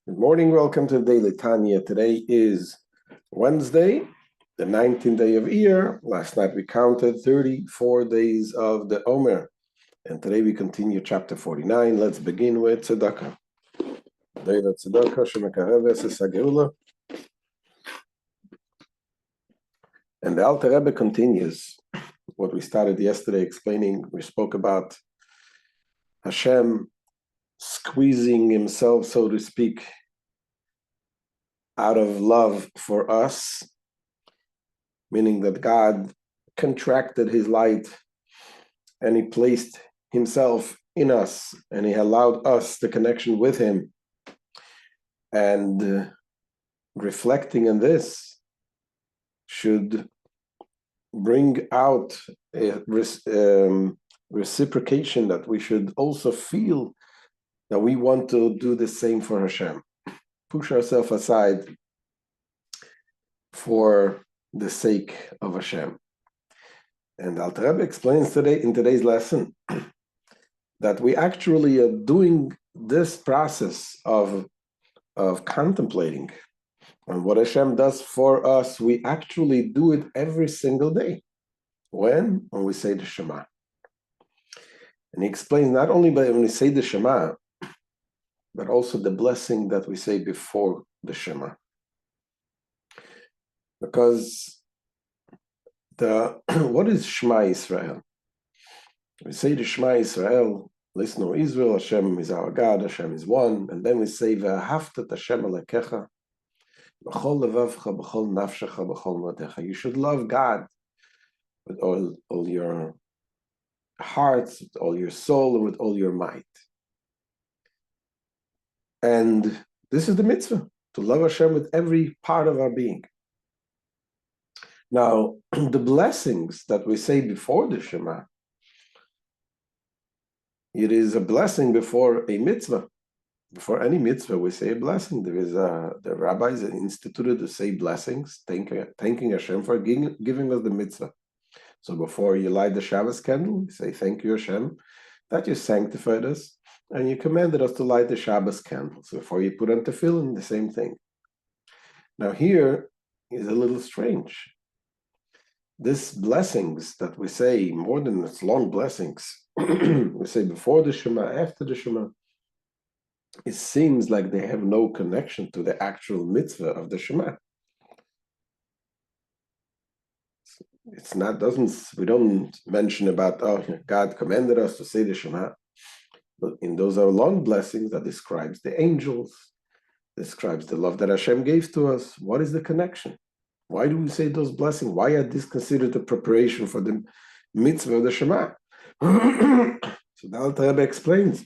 Good morning, welcome to Daily Tanya. Today is Wednesday, the 19th day of Iyar. Last night we counted 34 days of the Omer. And today we continue chapter 49. Let's begin with Tzedakah. Daily Tzedakah, Shemekareves, Esageula. And the Alter Rebbe continues what we started yesterday explaining. We spoke about Hashem squeezing himself, so to speak, out of love for us, meaning that God contracted his light and he placed himself in us and he allowed us the connection with him. And reflecting on this should bring out a reciprocation that we should also feel that we want to do the same for Hashem. Push ourselves aside for the sake of Hashem. And Alter Rebbe explains today in today's lesson that we actually are doing this process of contemplating on what Hashem does for us. We actually do it every single day. When we say the Shema. And he explains not only by when we say the Shema, but also the blessing that we say before the Shema. Because what is Shema Israel? We say the Shema Israel, listen, O Israel, Hashem is our God, Hashem is one, and then we say Ve'ahavta Hashem Elokecha b'chol levavcha, b'chol nafshecha, b'chol modecha. You should love God with all your heart, with all your soul, and with all your might. And this is the mitzvah, to love Hashem with every part of our being. Now, the blessings that we say before the Shema, it is a blessing before a mitzvah. Before any mitzvah, we say a blessing. There is the rabbis instituted to say blessings, thanking Hashem for giving us the mitzvah. So before you light the Shabbos candle, you say, thank you, Hashem, that you sanctified us, and you commanded us to light the Shabbos candle. So before you put on tefillin, the same thing. Now here is a little strange. These blessings that we say, more than its long blessings, we say before the Shema, after the Shema, it seems like they have no connection to the actual mitzvah of the Shema. It's not, we don't mention about, God commanded us to say the Shema. But in those are long blessings that describes the angels, describes the love that Hashem gave to us. What is the connection? Why do we say those blessings? Why are these considered the preparation for the mitzvah of the Shema? So the Alter Rebbe explains,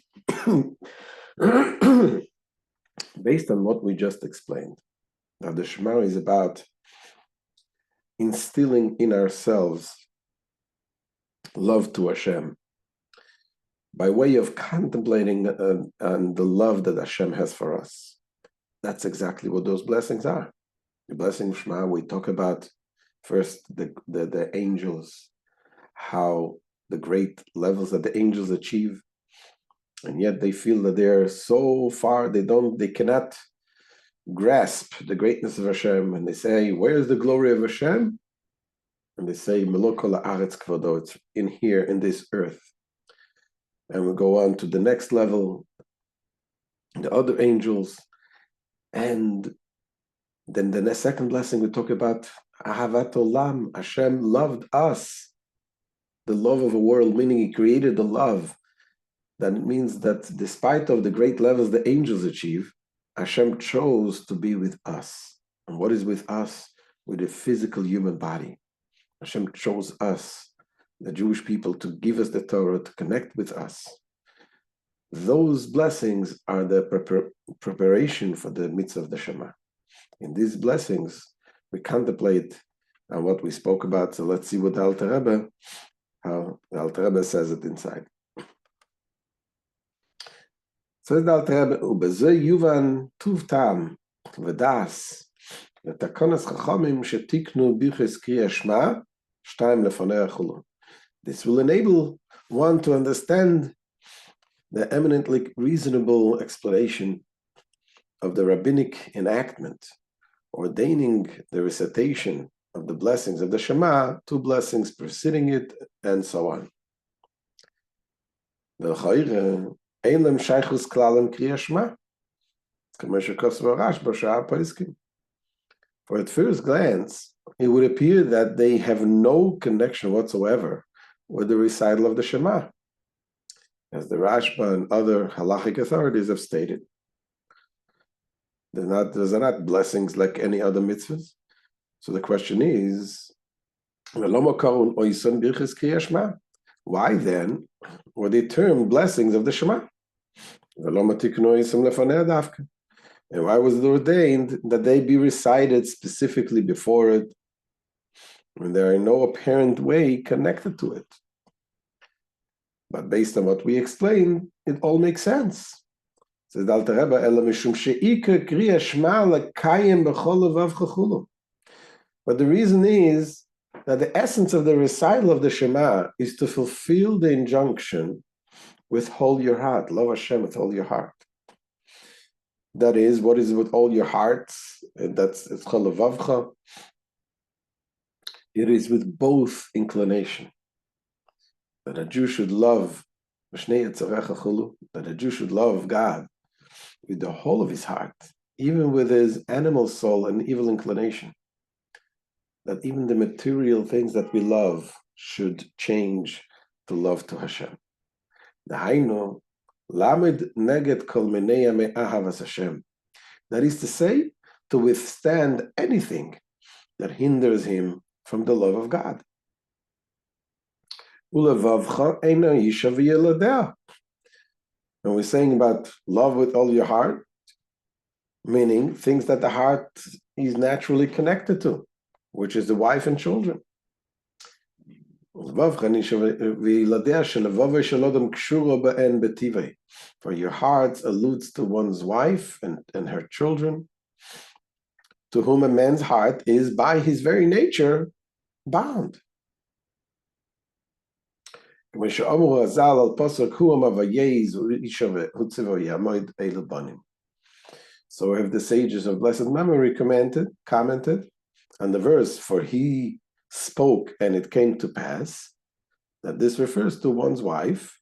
based on what we just explained, that the Shema is about instilling in ourselves love to Hashem by way of contemplating on the love that Hashem has for us. That's exactly what those blessings are. The blessing of Shema, we talk about first the angels, how the great levels that the angels achieve, and yet they feel that they're so far, they cannot grasp the greatness of Hashem, and they say, where is the glory of Hashem? And they say, Melokol haaretz kvodo, it's in here, in this earth. And we go on to the next level, the other angels, and then the second blessing we talk about Ahavat Olam. Hashem loved us, the love of a world, meaning he created the love. That means that despite of the great levels the angels achieve, Hashem chose to be with us. And what is with us? With a physical human body. Hashem chose us, the Jewish people, to give us the Torah, to connect with us. Those blessings are the preparation for the mitzvah of the Shema. In these blessings, we contemplate on what we spoke about. So let's see what the Alter Rebbe, how the Alter Rebbe says it inside. Says the Alter Rebbe, "Ubezeh yuvan tuv tam v'das v'takonas chachamim shetiknu bichas kriyas Shema shtayim lefonei achulon." This will enable one to understand the eminently reasonable explanation of the rabbinic enactment, ordaining the recitation of the blessings of the Shema, 2 blessings preceding it, and so on. For at first glance, it would appear that they have no connection whatsoever with the recital of the Shema, as the Rashba and other halachic authorities have stated. Those are not blessings like any other mitzvahs. So the question is, why then were they termed blessings of the Shema? And why was it ordained that they be recited specifically before it when there are no apparent way connected to it? But based on what we explained, it all makes sense. Says the Alter Rebbe, but the reason is that the essence of the recital of the Shema is to fulfill the injunction with all your heart. Love Hashem with all your heart. That is, what is with all your hearts? It's cholavavcha. It is with both inclination. That a Jew should love, that a Jew should love God with the whole of his heart, even with his animal soul and evil inclination. That even the material things that we love should change to love to Hashem. Dahainu, lamed neged kol minei me'ahavas Hashem. That is to say, to withstand anything that hinders him from the love of God. Ulavavcha eina isha v'yeladea. And we're saying about love with all your heart, meaning things that the heart is naturally connected to, which is the wife and children. For your heart alludes to one's wife and her children, to whom a man's heart is by his very nature bound. So have the sages of blessed memory commented on the verse, for he spoke and it came to pass, that this refers to one's wife.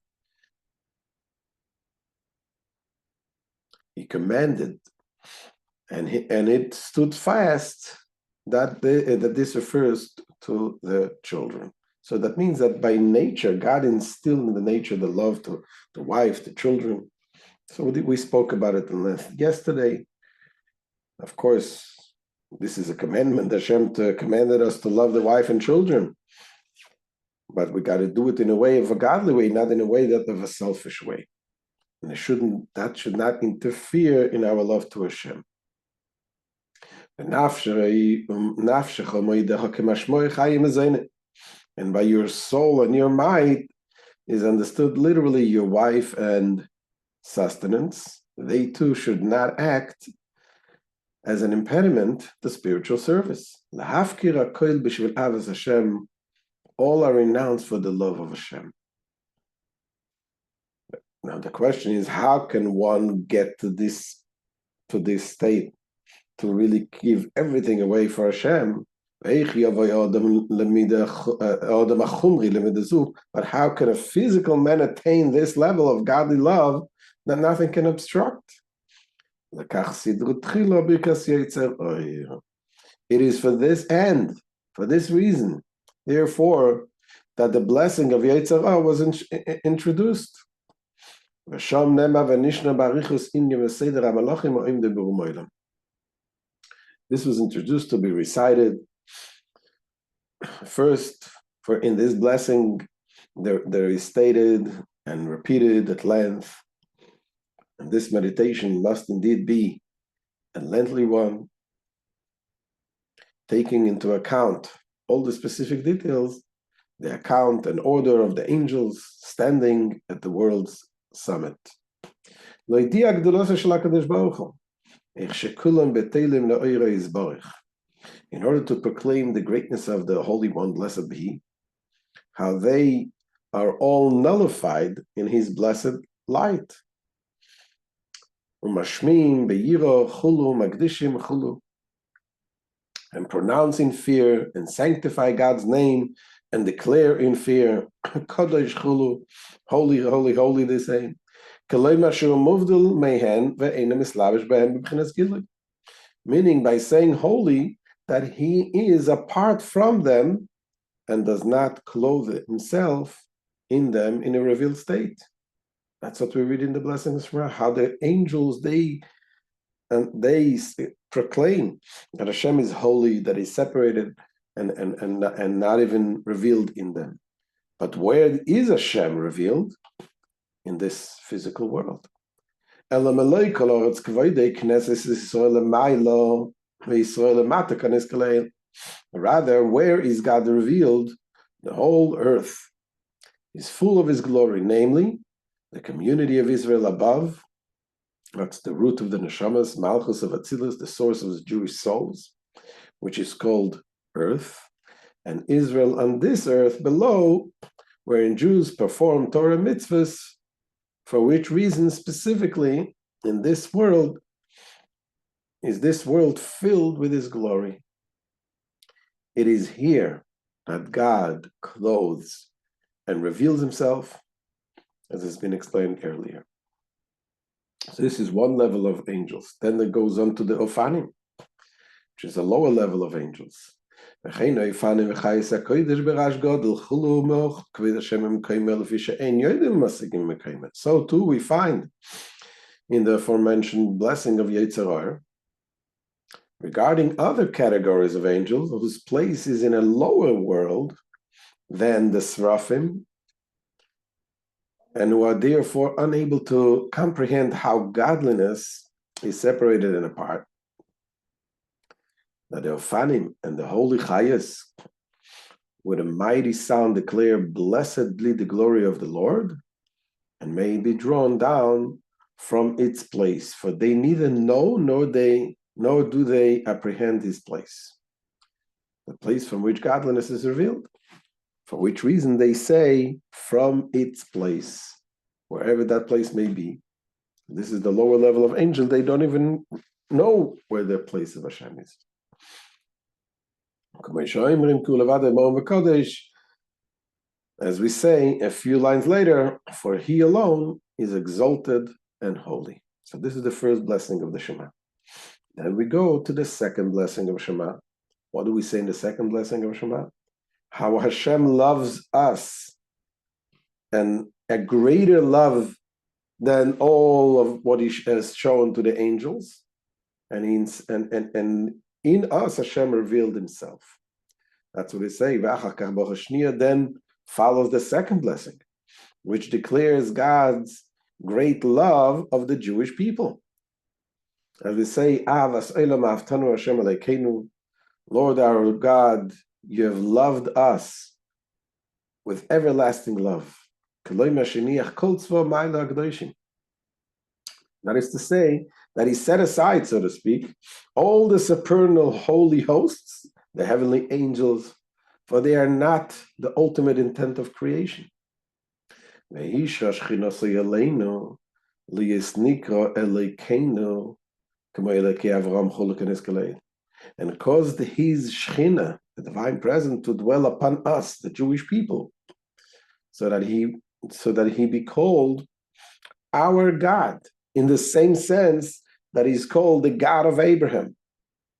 He commanded, and it stood fast, that this refers to the children. So that means that by nature, God instilled in the nature the love to the wife, the children. So we spoke about it in length yesterday. Of course, this is a commandment. Hashem commanded us to love the wife and children. But we got to do it in a way of a godly way, not in a way of a selfish way. And that should not interfere in our love to Hashem. And by your soul and your might is understood literally your wife and sustenance. They too should not act as an impediment to spiritual service. All are renounced for the love of Hashem. Now the question is, how can one get to this state, to really give everything away for Hashem? But how can a physical man attain this level of godly love that nothing can obstruct? It is for this end, for this reason, therefore, that the blessing of Yetzirah was introduced. This was introduced to be recited. First, for in this blessing, there is stated and repeated at length, and this meditation must indeed be a lengthy one, taking into account all the specific details, the account and order of the angels standing at the world's summit. In order to proclaim the greatness of the Holy One, blessed be He, how they are all nullified in His blessed light. Umashmim, Beiro, Chulu, Magdishim, Chulu, and pronounce in fear and sanctify God's name and declare in fear, Kodesh Chulu, holy, holy, holy, they say. Meaning by saying holy, that he is apart from them and does not clothe himself in them in a revealed state. That's what we read in the blessings of Shema, how the angels, they proclaim that Hashem is holy, that he's separated and not even revealed in them. But where is Hashem revealed? In this physical world. Rather, where is God revealed? The whole earth is full of his glory, namely, the community of Israel above. That's the root of the neshamas, Malchus of Atzilus, the source of the Jewish souls, which is called earth, and Israel on this earth below, wherein Jews perform Torah mitzvahs, for which reason specifically in this world is this world filled with his glory. It is here that God clothes and reveals himself, as has been explained earlier. So this is one level of angels. Then it goes on to the Ophanim, which is a lower level of angels. So too we find in the aforementioned blessing of Yetzirah regarding other categories of angels whose place is in a lower world than the Seraphim, and who are therefore unable to comprehend how godliness is separated and apart. That the Ophanim and the holy Chayas, with a mighty sound, declare, "Blessed be the glory of the Lord," and may be drawn down from its place, for they neither know nor do they apprehend his place, the place from which godliness is revealed. For which reason they say, "From its place," wherever that place may be. This is the lower level of angel. They don't even know where the place of Hashem is. As we say a few lines later, for he alone is exalted and holy. So this is the first blessing of the Shema. Then we go to the second blessing of Shema. What do we say in the second blessing of Shema? How Hashem loves us, and a greater love than all of what he has shown to the angels. And in us, Hashem revealed himself. That's what we say. Then follows the second blessing, which declares God's great love of the Jewish people. As we say, Lord our God, you have loved us with everlasting love. That is to say, that he set aside, so to speak, all the supernal holy hosts, the heavenly angels, for they are not the ultimate intent of creation. And caused his Shechina, the divine presence, to dwell upon us, the Jewish people, so that he be called our God, in the same sense that he's called the God of Abraham,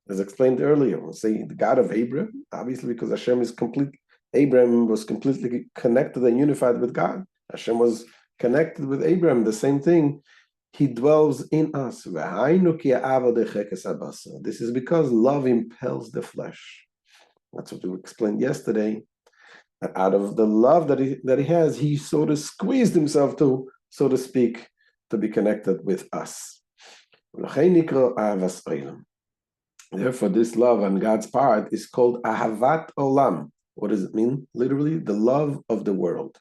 as explained earlier. We'll say the God of Abraham, obviously because Hashem is complete. Abraham was completely connected and unified with God. Hashem was connected with Abraham, the same thing. He dwells in us. This is because love impels the flesh. That's what we explained yesterday. That out of the love that he has, he sort of squeezed himself to, so to speak, to be connected with us. Therefore, this love on God's part is called Ahavat Olam. What does it mean? Literally, the love of the world.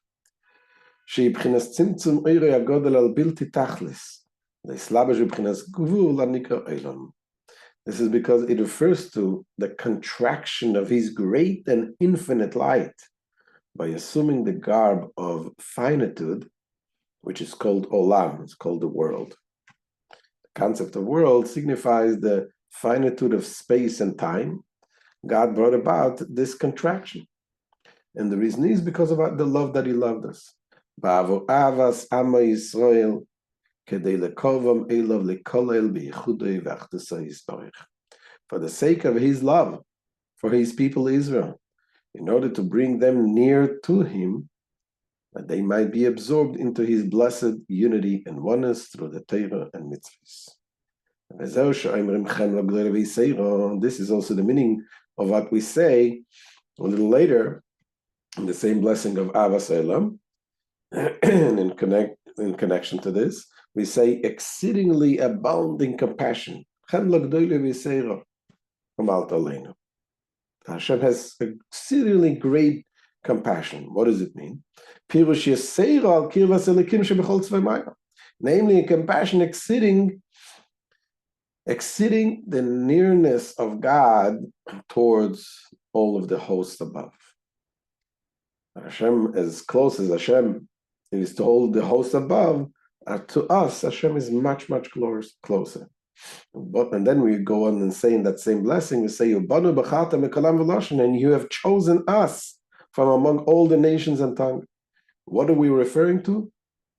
This is because it refers to the contraction of his great and infinite light by assuming the garb of finitude, which is called Olam, it's called the world. concept of world signifies the finitude of space and time. God brought about this contraction. And the reason is because of the love that he loved us. For the sake of his love for his people Israel, in order to bring them near to him, that they might be absorbed into his blessed unity and oneness through the Torah and mitzvahs. This is also the meaning of what we say a little later in the same blessing of Avas Elam. And in connection to this, we say exceedingly abounding compassion. Hashem has exceedingly great compassion. What does it mean? Namely, a compassion exceeding the nearness of God towards all of the hosts above. Hashem, as close as Hashem is to all the hosts above, to us, Hashem is much, much closer. And then we go on and say in that same blessing, we say, and you have chosen us from among all the nations and tongues. What are we referring to?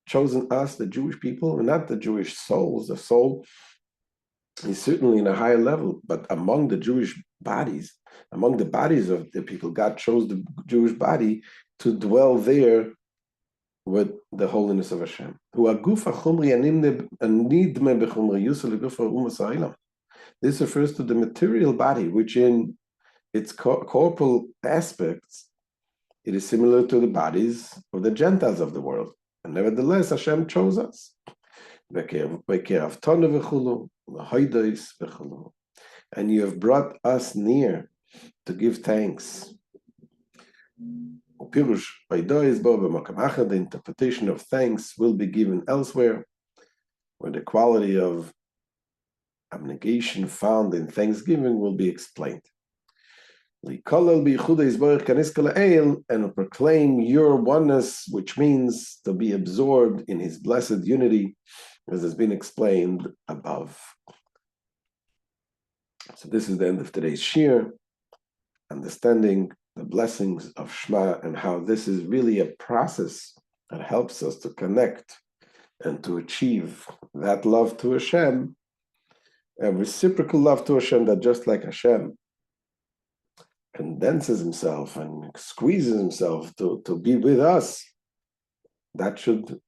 Chosen us, the Jewish people, and not the Jewish souls. The soul is certainly in a higher level, but among the Jewish bodies, among the bodies of the people, God chose the Jewish body to dwell there with the holiness of Hashem. This refers to the material body, which in its corporal aspects, it is similar to the bodies of the Gentiles of the world. And nevertheless, Hashem chose us. And you have brought us near to give thanks. The interpretation of thanks will be given elsewhere, where the quality of abnegation found in thanksgiving will be explained. And proclaim your oneness, which means to be absorbed in his blessed unity, as has been explained above. So this is the end of today's shir, understanding the blessings of Shema and how this is really a process that helps us to connect and to achieve that love to Hashem, a reciprocal love to Hashem, that just like Hashem condenses himself and squeezes himself to be with us, that should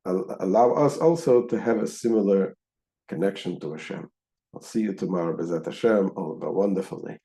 allow us also to have a similar connection to Hashem. I'll see you tomorrow, B'ezrat Hashem. Have a wonderful day.